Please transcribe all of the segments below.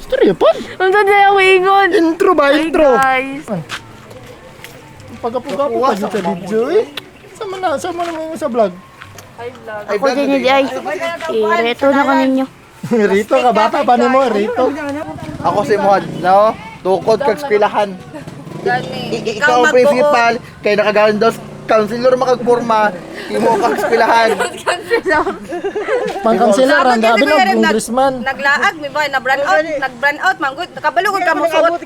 Storya pa? Ang tanda yung wingon. Intro ba? Hi Intro. guys. Pagkapugapo pa dito video eh. Sama na mo sa vlog. Hi vlog. Ako din ni Jai. Reto na ka ninyo. Rito ka bata pa ni mo, Rito. Ako si Mohad, no? Tukod kag eskwelahan. Ikaw ang principal, kay nakagaling daw counselor makagporma, imo kag eskwelahan. Pang-counselor ang gabi na congressman. Naglaag, may ba? Nag-brand out, manggod. Nakabalugod ka mo suot.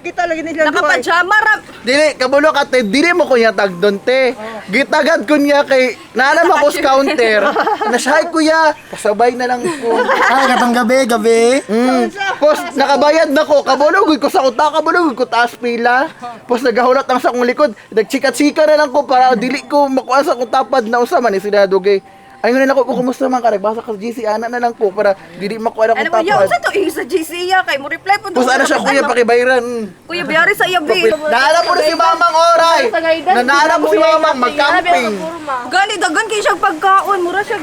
Nakapajama rap. Dili, kabulo ka te, dili mo kuya tag doon te. Gitagad ko niya kay naanam ako sa counter. Nashay kuya, kasabay na lang ko. Ay, katong gabi. Pos nakabayad na ko, kabulugod ko sa utak, kabulugod ko taas pila. Pos nagahulat ang sa akong likod, nagchika-chika na lang ko para dili ko makuha sa akong tapad na usaman ni sila dugay. Ayun na ako, kumusta man ka, nagbasa ka sa GC, ana na lang ko para dili makuha na akong Ano mo, yaw tapad. sa to, sa GC ya, kay mo reply po. Pos ano siya kuya, pakibayran. Kuya, biyari sa iya, bi. Naala mo na si Mamang Oray! Naala mo si Mamang mag-camping! Gani, dagan kayo siyang pagkaon. Mura siya.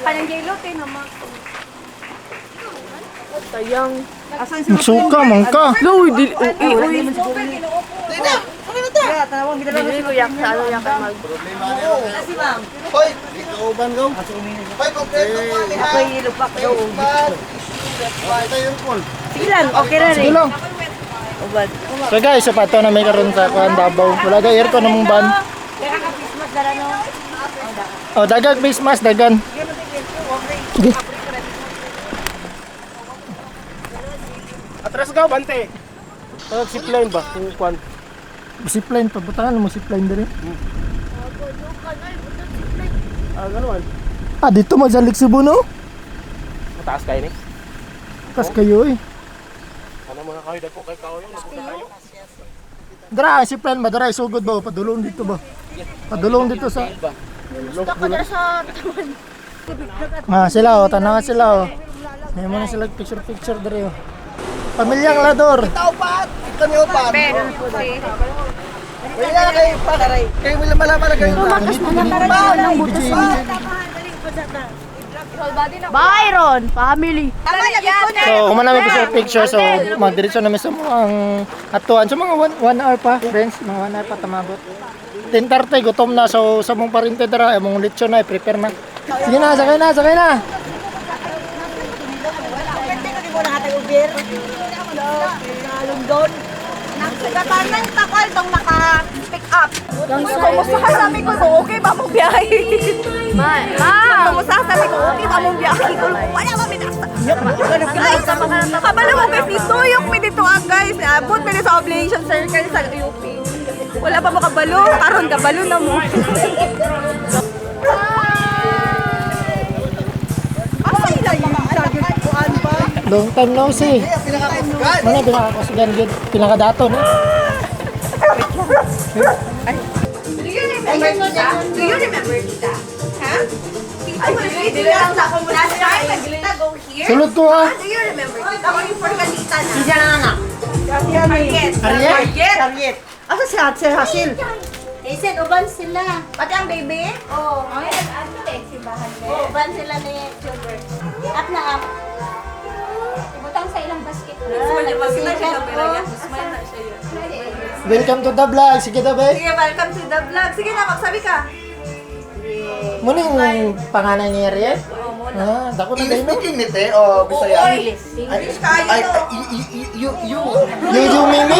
Kanang yelo, te naman. Sayang. Suka man ka. No, dili. Uy. Tina! Dili ko yak sa ano yak mag. Hoy! Uban ko? Hoy, kompleto mo ni ha! Silan, okay na Sige lang. So guys, sapato na may karon sa kuan Davao. Wala ga aircon namong ban. Oh, dagag face mask dagan. Sige. Atras ka, bante. Zipline ba? Kung kuwan. Zipline pa, butangan mo zipline diri. Gano'n. Dito magsalik Cebu no? Mataas kayo ni. Kas kayo eh. Ano mga kayo, dagpo kayo kayo. Napunta kayo. Dara, zipline ba? Dara, sugod ba? Padulong dito ba? Padulong dito sa... Sila oh, tanawan sila oh. May mga sila picture diri oh. Pamilyang lador. Tao pa! Kami upan! Kaya kayo pa! Kayo mo malaman na kayo pa! Byron, family. So, kung man namin picture, so magdiretso namin sa mga atuan. So, mga 1 hour pa, friends. Mga 1 hour pa tamabot. 10:30, gutom na. So, sa mong parinte dara, mong lechon na, prepare na. Sige na, sakay na. Nagsagatan ng takal dong naka-pick up. Kumusta ka sabi ko, okay ba mong biyahe? Kumusta ka sabi ko, okay ba mong biyahe? Wala ba minasta? Guys, kabalo mo kay Fisuyok mi dito guys. Abot na sa Oblation Circle sa UP. Wala pa mo kabalo, karon kabalo na mo. Asa ila yung kuan ba? Long time no see. Mana pinakakasugan gud, pinakadato no. Do you remember Tita? Huh? Dili lang sa akong last time, Tita, go here. Sulod ko ha. Do you remember Tita? Or yung for Tita na? Sisa na anak. Harriet. Asa si Hasil? Isen, uban sila. Pati ang baby? Oo. Ay, ano eh, si Bahan. Uban sila ni Gilbert. Up na up. Ibutang sa ilang basket. Welcome to the vlog. Sige daw be. Sige, welcome to the vlog. Sige na, magsabi ka. Muna yung pangalan niya Riet? Dako na English din no. speaking ni te, o Bisaya? English kayo Ay, to. Yuyu Mimi?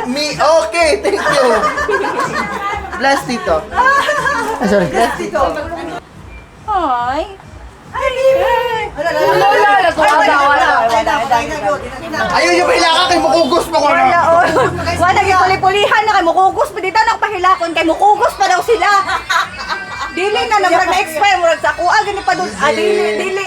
Me, okay, thank you. Bless dito. Sorry. Bless dito. Hi. Ayaw yung kailangan kay mukugos mo ko na. Wala nagipuli-pulihan na kay mukugos pa dito na pahilakon kay mukugos pa daw sila. Dili na namurag na-expire murag sa kuha gani pa doon. Dili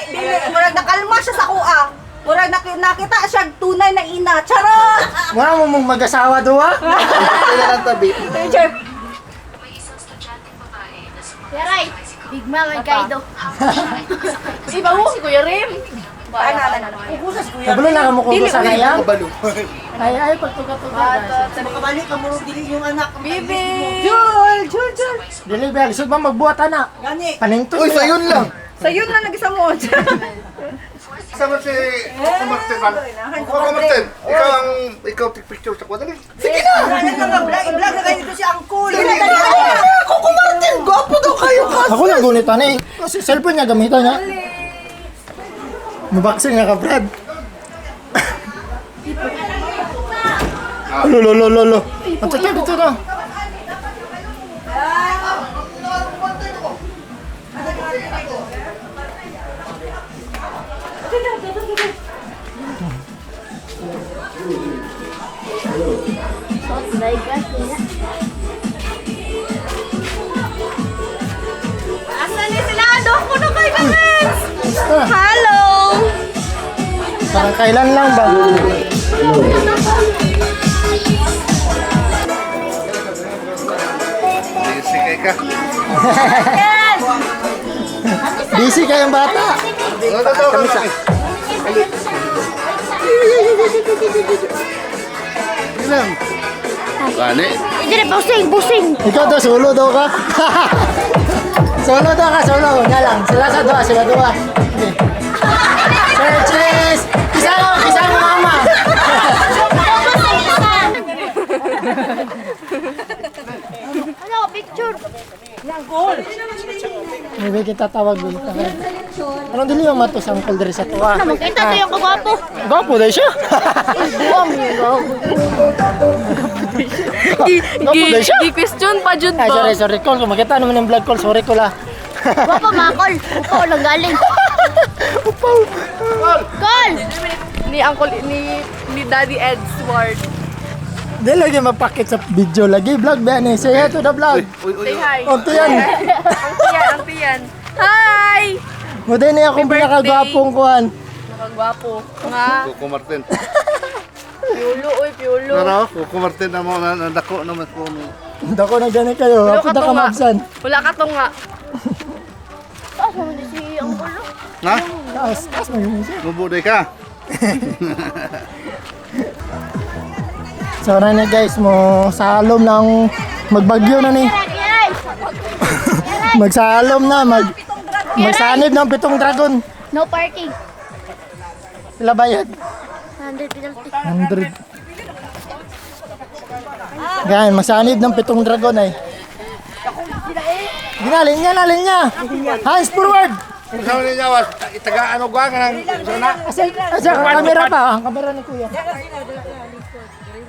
murag nakalma siya sa kuha. Murag nakita siya tunay na ina. Charot. Wala mo mong mag-asawa duwa? Kailan ang tabi. Teacher, Yaray, Big Mama Kaido. Iba mo si Kuya Rim. Kabalo na ka mo kung sa kaya? Kabalo. Ay, pagtuga-tuga. Makabalik ka mo dili yung anak. Bibi. Jul. Dili ba, lisod ba magbuhat anak? Gani. Panington. Uy, sayon lang. Sa yun lang nag-isa mo. Sama si Martin man. Ako Martin, ikaw take picture sa kwadali. Sige na! I-vlog na kayo dito si Angkol. Ako ko Martin, gwapo daw kayo ka. Ako lang gunitan eh. Kasi cellphone niya gamitan niya. Mabaksing nga ka, Brad. Lolo. Ang tatay dito na. Asan ni sila? Doon ko na kayo guys! Basta. Hello! Parang kailan lang ba? Sige ka. Busy kayong bata. Kami sa. Ilang. Gani. Hindi na, busing. Ikaw daw, solo daw ka. Solo. Nga lang. Sila dua. Okay. Sir, cheers! Isa mo mama. Ano, picture? Maybe kita tawag dito. Anong dili yung matos ang cold sa tuwa? Ano, makita to yung kagwapo. Gwapo dahil siya. Buwang yung gago. Gwapo dahil siya. Gi-question pa jud Ay, ba? sorry. Call. Kung makita naman yung vlog call, sorry ko la. Guwapo, makol. Upo, lang galing. Call! Ni Uncle ni Daddy Edward. Di lagi mapakit sa video lagi. Vlog ba yan eh. Say hi to the vlog. Say hi. Unto yan. Ang tiyan. Hi! Muna niya akong Happy pinakagwapong kuhan. Nakagwapo. Nga. Kuko Martin. Piulo. Nara, Kuko Martin na mo nadako naman ko. Dako na gani kayo. Wala Ako ka na to nga. kamabsan. Wala ka to nga. Taas mo na si Angkol. Na? Taas mo yun siya. Mubuday ka. So na ni guys mo salom ng magbagyo na ni. Magsalom na magsanib ng 7 dragon. No parking. Sila bayad? 100 penalty. 100. Gan, magsanib ng 7 dragon ay. Ginalin niya. Hands forward. Sabi niya was itaga ano gwa nga na. Asa kamera pa, ang kamera ni Kuya.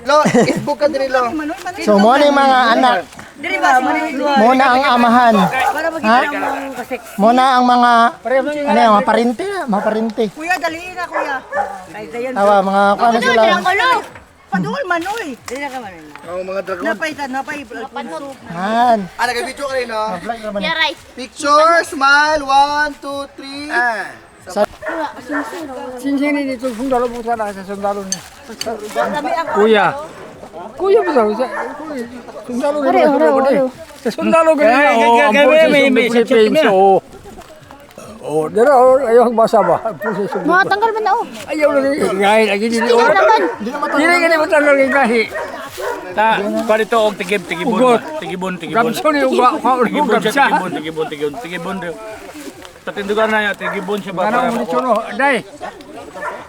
Lo, Facebook ka din lo. So mo ni mga anak. Dili ba? Muna ang amahan. Ha? Muna ang mga ano yung mga parinte na, mga parinte. Kuya, daliin na kuya. Kahit na yan. Tawa, mga ano sila. Padul man, oy. Dili na ka man. Ang mga dragon. Napay. Han. Nag-video ka rin, no? Vlog naman. Yeah, right. Picture, smile, 1, 2, 3. 신신이 좀 순달로 못하나 해서 순달로는 kuya mo daw sundalo Hore. sundalo ganyan ang penso dera ayaw basa ba Mga tanggal ba na oh? ayaw lagi ngayon lagi dili Tingnan naman. dili gani matanggal ng gahi Ta, parito og tigibon. Ugot. Tigibon. gamso ni uga Tigibon. Tatindugan na yan, tigibon siya ba? ano mo suno dai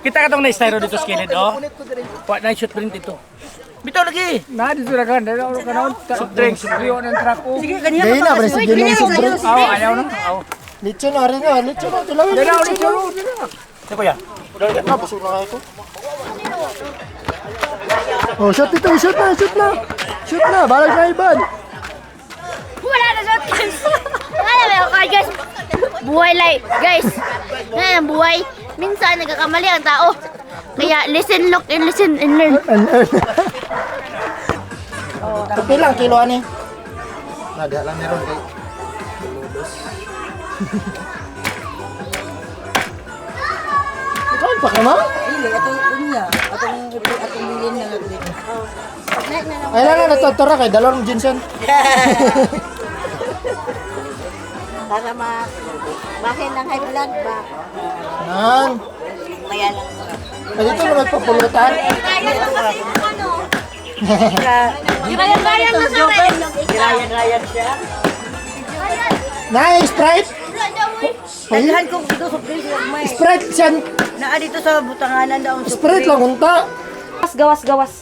Kita ka tong na-styro dito sa kilid, oh. Na shoot print ito. Bitaw lagi. na dito na kan dera ka na Soft drinks. riyo ng truck ko Gaya na, pero sige nung sobrang. ayaw na Lechon na rin yun, lechon na. Tulawin dera na ulit lechon. Ito kuya. Busog na kayo ito. Oh, shoot ito, shoot na. Balag na ibad. Wala na shot guys. Wala na okay guys. Buhay like guys. Ngayon ang buhay. Minsan nagkakamali ang tao. Kaya listen, look, and listen and learn. Ito lang, kiloan eh. Nada lang meron kay. Ikaw pa ka ma? Ili, atong unya. Atong milin na natin. Ay lang na natutura kay dalawang Jensen. Para bahin ng high blood ba? Nan. Kaya lang. Ay dito na magpapulutan. Girayan na sa rin. Girayan siya. Nice, Sprite. Wala daw Dalihan ko dito sa place may. Sprite siyan. Naa dito sa butanganan daw sa Sprite lang unta. Gawas, gawas.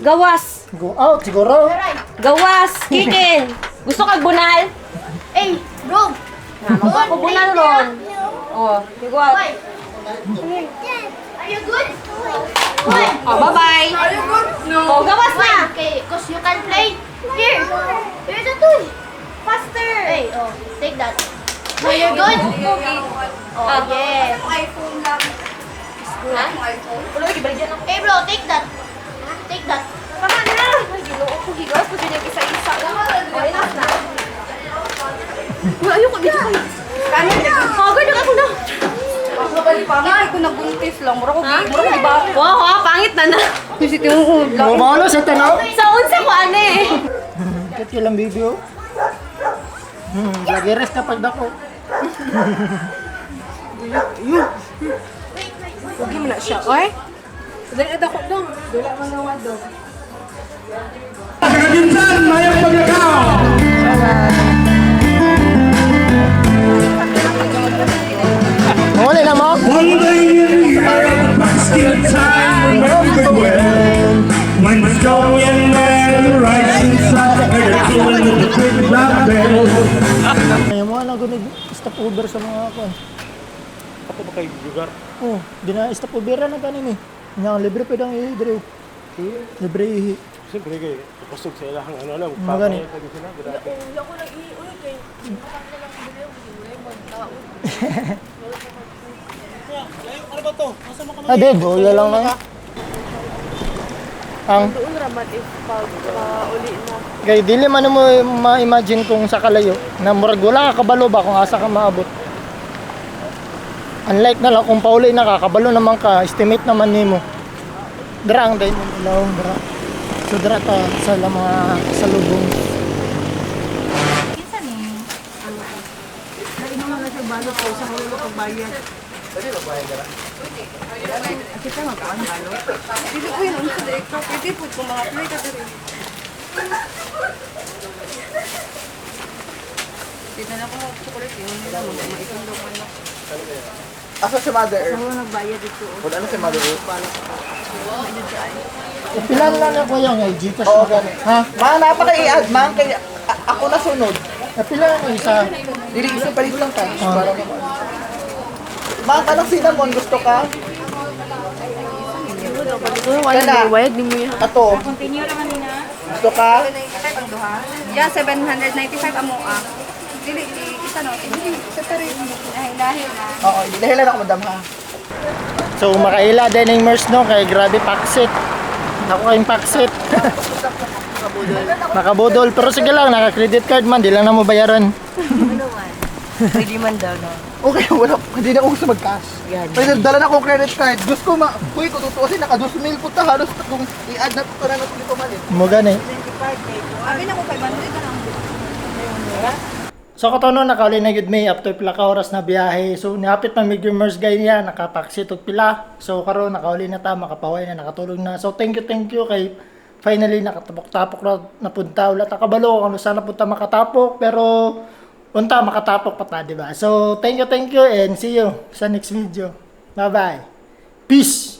Gawas. Go out siguro. Gawas. Kikin. Gusto kag bunal? Hey, bro. Ako bunal ron. Oh, gawas. Why? Are you good? Why? Oh, bye-bye. Are you good? No. Oh, gawas na. Okay, cause you can play. Here. Here's a toy. Faster. Hey, oh, take that. Are you good? Oh, yeah. iPhone lang. Ha? Ulo, ibalik dyan ako. Hey, bro, take that. Take that. Tama na. Ay, ginoo ko. Gigawas ko dyan yung isa-isa. Oh, enough na. Uy, ayoko dito kayo. Kanya, hagad na ako na. Pangit ko nabuntis lang. Mura ko iba. Wow, ha? Pangit na na. Kasi tinukod lang. Bumalo sa tanaw. Sa unsa ko, ane. Kat lang video. Lagi rest kapag dako. Huwag mo na siya, oy. Dali ako dong. Dali ako nawa dong. Wala na mo. One day in the air, back in time, remember when the stormy and the rising sun, and the feeling of the big black bell. Ayaw mo na gunid stop over sa mga kon. Ako ba kayo lugar? Oh, di na stop over na ganin eh. Nya libre pa dang dire. Libre ihi. Siyempre kayo, pasok sa ilang ano lang. Mga gani. Ah, de, boya lang na. Ang Doon raman if pag uli na. kay dili man mo ma-imagine kung sa kalayo na murag wala ka kabalo ba kung asa ka maabot. Unlike na lang kung pauli na ka, kabalo naman ka, estimate naman nimo. Dra ang day mo ilawom dra. So dra ta sa mga salubong. Dili ko yun, unsa dili ko. Pwede po kung mga play ka diri. Dito na ako chocolate yun. Maitundong ano. Asa si Mother Earth? Ako nagbayad dito. Wala na si Mother Earth. Pilan lang na ko yung Gcash. Oo, gani. Ha? Mga napaka-i-add, mga kay ako na sunod. Pilan ang isa. Dili isa palit lang ka. Para mo. Mga kanang cinnamon gusto ka? Wala bayad ni mo yan. Ato. Continue naman nina. Gusto ka? Yeah, 795 amo ah. Dili isa no. Dili sa tarin. Dahil na. Oo, dahilan ako madam ha. So makaila din yung MERS no kay grabe paksit. Ako kayong paksit. Nakabudol pero sige lang naka credit card man di lang na mo bayaran. Pwede man daw no. Okay, wala. Hindi na ako gusto mag-cash. Pwede dala na akong credit card. Gusto ko uy, kung tutuusin, naka 2,000 po ta. Halos kung i-add na ito na ito malit. Mo gani. Abi na ko 500 na lang. So katono nakauli na gid may after pila ka oras na biyahe. So niapit man medyo MERS guy niya nakapaksit og pila. So karon nakauli na ta makapaway na nakatulog na. So thank you kay finally nakatapok-tapok na napunta ulit kabalo ano sana punta makatapok pero unta makatapok pa ta, di ba? So thank you and see you sa next video. Bye bye. Peace.